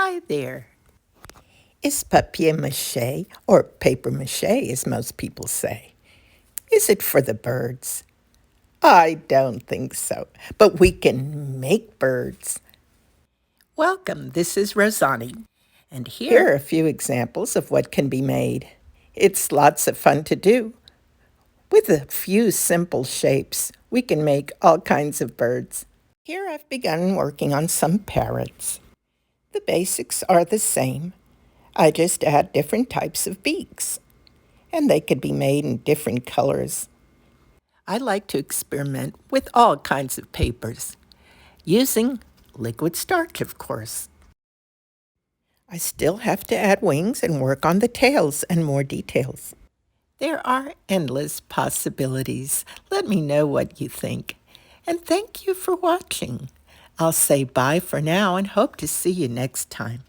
Hi there. Is papier mâché, or paper mâché as most people say, is it for the birds? I don't think so, but we can make birds. Welcome, this is Rozani, and here are a few examples of what can be made. It's lots of fun to do. With a few simple shapes, we can make all kinds of birds. Here I've begun working on some parrots. The basics are the same. I just add different types of beaks, and they could be made in different colors. I like to experiment with all kinds of papers, using liquid starch, of course. I still have to add wings and work on the tails and more details. There are endless possibilities. Let me know what you think. And thank you for watching. I'll say bye for now and hope to see you next time.